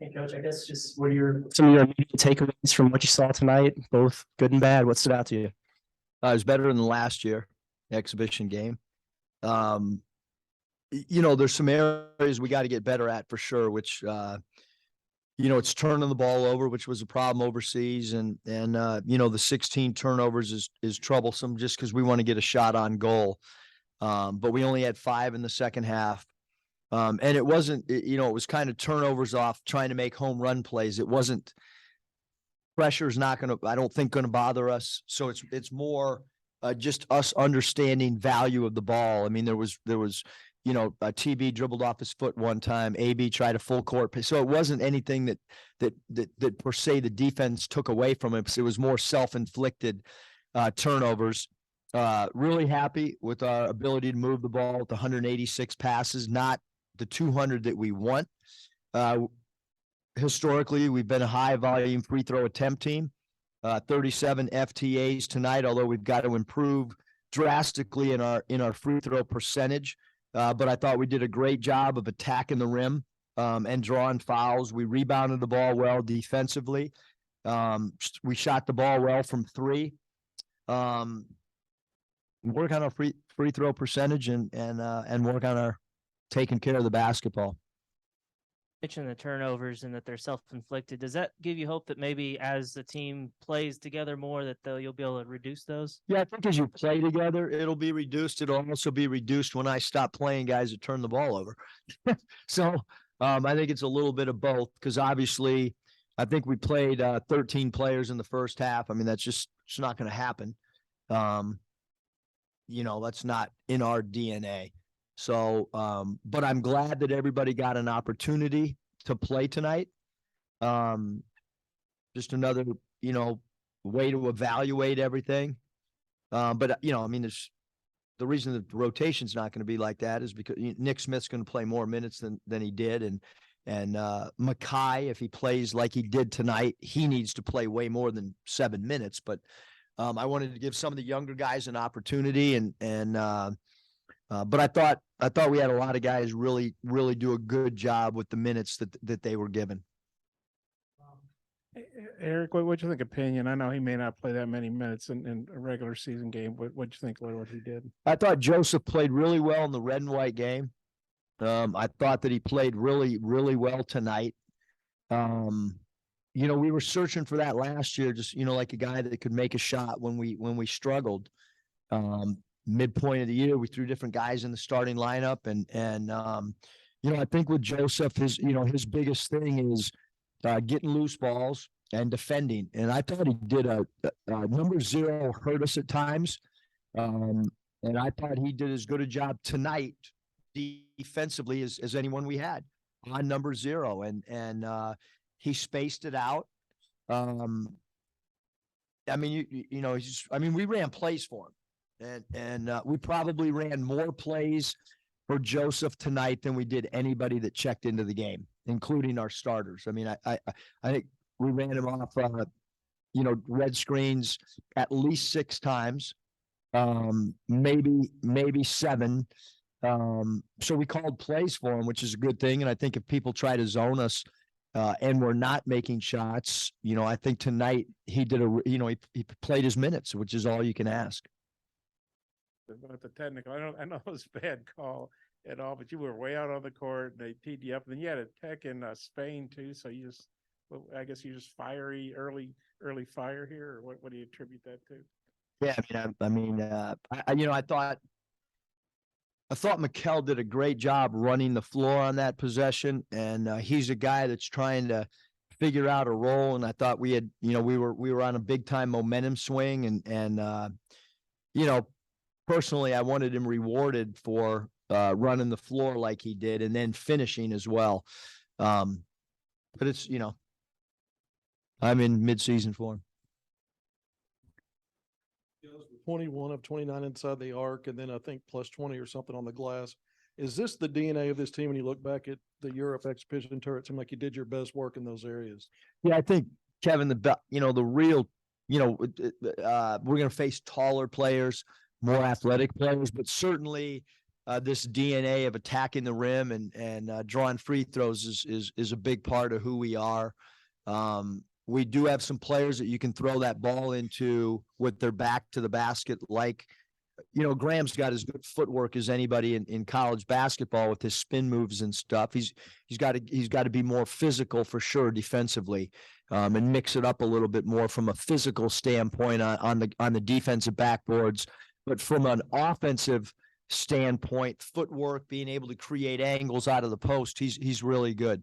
Hey, Coach, I guess just what are some of your immediate takeaways from what you saw tonight, both good and bad? What stood out to you? It was better than last year, exhibition game. Um, there's some areas we got to get better at for sure, which, it's turning the ball over, which was a problem overseas. And the 16 turnovers is troublesome just because we want to get a shot on goal. But we only had 5 in the second half. And it wasn't, it was kind of turnovers off trying to make home run plays. It wasn't, pressure's not going to, I don't think, going to bother us. So it's more just us understanding value of the ball. I mean, there was a TB dribbled off his foot one time. AB tried a full court. So it wasn't anything that per se the defense took away from it. It was more self-inflicted turnovers. Really happy with our ability to move the ball with 186 passes, not the 200 that we want. Historically, we've been a high volume free throw attempt team. 37 FTAs tonight, although we've got to improve drastically in our free throw percentage. But I thought we did a great job of attacking the rim and drawing fouls. We rebounded the ball well defensively. We shot the ball well from 3. Work on our free throw percentage and work on our taking care of the basketball. Mention the turnovers and that they're self-inflicted. Does that give you hope that maybe as the team plays together more that you'll be able to reduce those? Yeah, I think as you play together, it'll be reduced. It'll also be reduced when I stop playing guys that turn the ball over. So I think it's a little bit of both because obviously I think we played 13 players in the first half. I mean, it's not going to happen. That's not in our DNA. So, but I'm glad that everybody got an opportunity to play tonight. Just another, way to evaluate everything. But there's the reason that the rotation's not going to be like that is because Nick Smith's going to play more minutes than he did. And Mackay, if he plays like he did tonight, he needs to play way more than 7 minutes. But I wanted to give some of the younger guys an opportunity but I thought we had a lot of guys really, really do a good job with the minutes that they were given. Eric, what'd you think of Pinion? I know he may not play that many minutes in a regular season game. What'd you think of what he did? I thought Joseph played really well in the red and white game. I thought that he played really, really well tonight. We were searching for that last year, just, like a guy that could make a shot when we struggled. Midpoint of the year, we threw different guys in the starting lineup. And I think with Joseph, his biggest thing is getting loose balls and defending. And I thought he did number 0 hurt us at times. And I thought he did as good a job tonight defensively as anyone we had on number 0. And he spaced it out. We ran plays for him. And we probably ran more plays for Joseph tonight than we did anybody that checked into the game, including our starters. I mean, I think we ran him off, red screens at least 6 times, maybe 7. So we called plays for him, which is a good thing. And I think if people try to zone us and we're not making shots, I think tonight he did he played his minutes, which is all you can ask. About the technical, I know it was a bad call at all, but you were way out on the court. And they teed you up, and then you had a tech in Spain too. So I guess you just fiery early fire here, or what do you attribute that to? Yeah, I thought Mikel did a great job running the floor on that possession, and he's a guy that's trying to figure out a role. And I thought we had, we were on a big time momentum swing, and personally, I wanted him rewarded for running the floor like he did and then finishing as well. But it's, I'm in mid-season form. 21 of 29 inside the arc, and then I think plus 20 or something on the glass. Is this the DNA of this team when you look back at the Europe exhibition tour? It seemed like you did your best work in those areas. Yeah, I think, Kevin, the real, we're going to face taller players, more athletic players, but certainly this DNA of attacking the rim and drawing free throws is a big part of who we are. We do have some players that you can throw that ball into with their back to the basket, like, Graham's got as good footwork as anybody in college basketball with his spin moves and stuff. He's got to be more physical for sure defensively, and mix it up a little bit more from a physical standpoint on the defensive backboards. But from an offensive standpoint, footwork, being able to create angles out of the post, he's really good.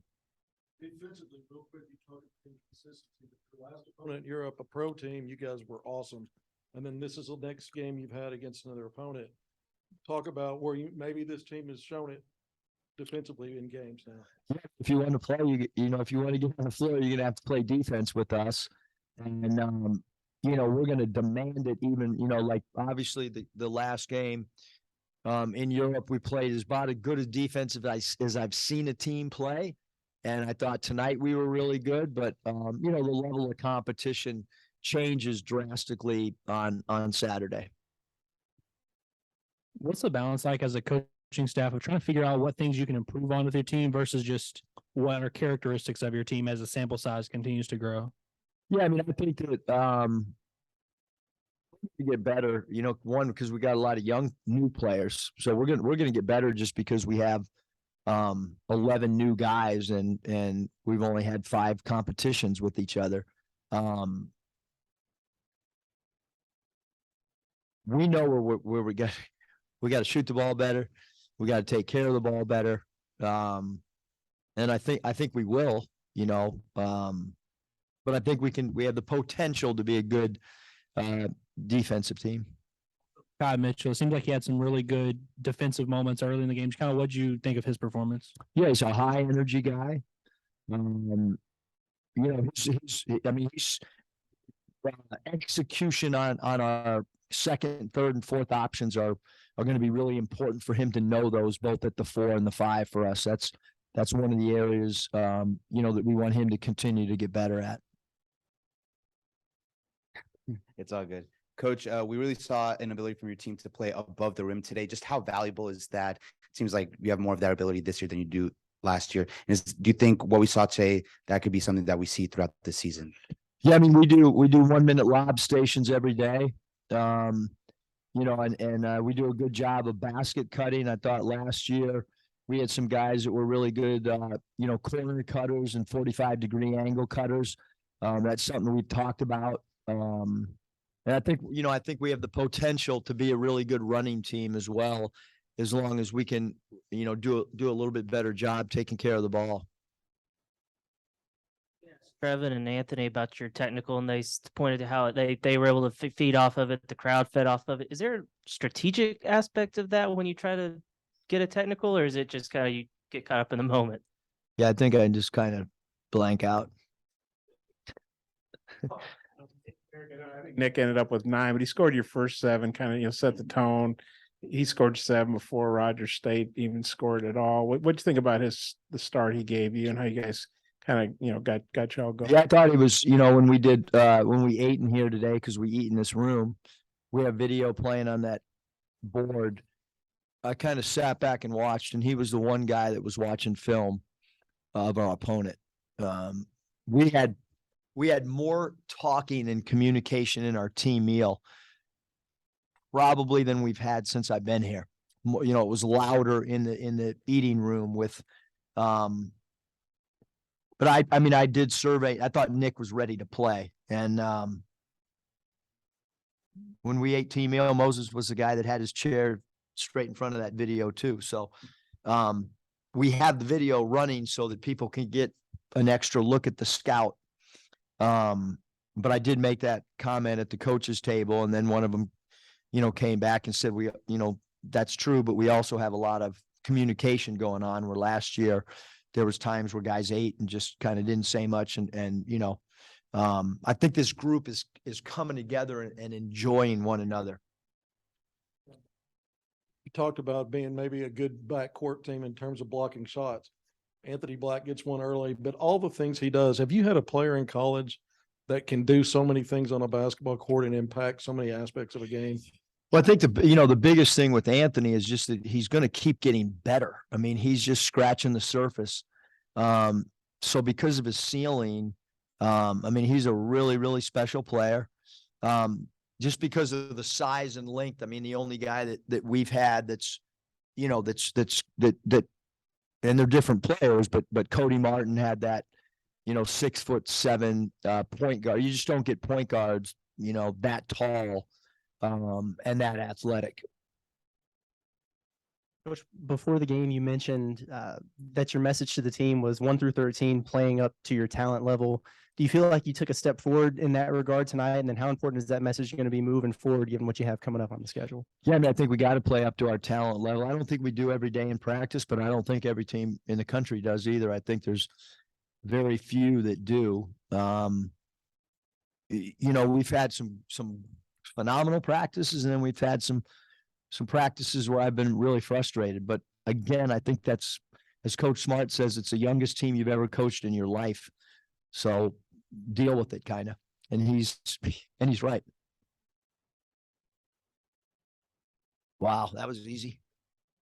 Defensively, real quick, you talked about consistency. The last opponent in Europe, a pro team, you guys were awesome. And then this is the next game you've had against another opponent. Talk about where maybe this team has shown it defensively in games now. Yeah, if you want to play, if you want to get on the floor, you're going to have to play defense with us. And, we're going to demand it even, like obviously the last game in Europe we played is about as good a defensive as I've seen a team play. And I thought tonight we were really good, but, the level of competition changes drastically on Saturday. What's the balance like as a coaching staff of trying to figure out what things you can improve on with your team versus just what are characteristics of your team as the sample size continues to grow? Yeah, I mean, I think that to get better, one, because we got a lot of young new players. So we're gonna get better just because we have 11 new guys and we've only had 5 competitions with each other. We know where we got to shoot the ball better. We got to take care of the ball better. And I think we will, but I think we have the potential to be a good defensive team. Kai Mitchell, it seems like he had some really good defensive moments early in the game. Kind of what'd you think of his performance? Yeah, he's a high energy guy. He's execution on our second, third, and fourth options are going to be really important for him to know those both at the 4 and the 5 for us. That's one of the areas that we want him to continue to get better at. It's all good. Coach, we really saw an ability from your team to play above the rim today. Just how valuable is that? It seems like you have more of that ability this year than you do last year. And do you think what we saw today, that could be something that we see throughout the season? Yeah, I mean, we do 1-minute lob stations every day. And we do a good job of basket cutting. I thought last year we had some guys that were really good, corner cutters and 45-degree angle cutters. That's something we've talked about. And I think we have the potential to be a really good running team as well, as long as we can, do a little bit better job taking care of the ball. Trevin and Anthony about your technical, and they pointed to how they were able to feed off of it. The crowd fed off of it. Is there a strategic aspect of that when you try to get a technical, or is it just kind of you get caught up in the moment? Yeah, I think I just kind of blank out. I think Nick ended up with 9, but he scored your first 7, kind of, set the tone. He scored 7 before Rogers State even scored at all. What'd you think about the start he gave you and how you guys kind of, got y'all going? Yeah, I thought it was, when we ate in here today, because we eat in this room, we have video playing on that board. I kind of sat back and watched, and he was the one guy that was watching film of our opponent. We had more talking and communication in our team meal probably than we've had since I've been here. It was louder in the eating room with, but I did survey. I thought Nick was ready to play. And when we ate team meal, Moses was the guy that had his chair straight in front of that video too. So we have the video running so that people can get an extra look at the scout. But I did make that comment at the coaches table, and then one of them, came back and said, that's true, but we also have a lot of communication going on, where last year there was times where guys ate and just kind of didn't say much. I think this group is coming together and enjoying one another. You talked about being maybe a good backcourt team in terms of blocking shots. Anthony Black gets one early, but all the things he does, have you had a player in college that can do so many things on a basketball court and impact so many aspects of a game? Well, I think the biggest thing with Anthony is just that he's going to keep getting better. I mean, he's just scratching the surface. So because of his ceiling, I mean, he's a really, really special player. Just because of the size and length. I mean, the only guy that we've had that's, that, and they're different players, but Cody Martin had that, 6'7" point guard. You just don't get point guards, that tall, and that athletic. Coach, before the game, you mentioned that your message to the team was 1 through 13 playing up to your talent level. Do you feel like you took a step forward in that regard tonight? And then how important is that message going to be moving forward, given what you have coming up on the schedule? Yeah, I mean, I think we got to play up to our talent level. I don't think we do every day in practice, but I don't think every team in the country does either. I think there's very few that do. We've had some phenomenal practices, and then we've had some practices where I've been really frustrated. But again, I think that's, as Coach Smart says, it's the youngest team you've ever coached in your life. So deal with it, kind of. And he's right. Wow, that was easy.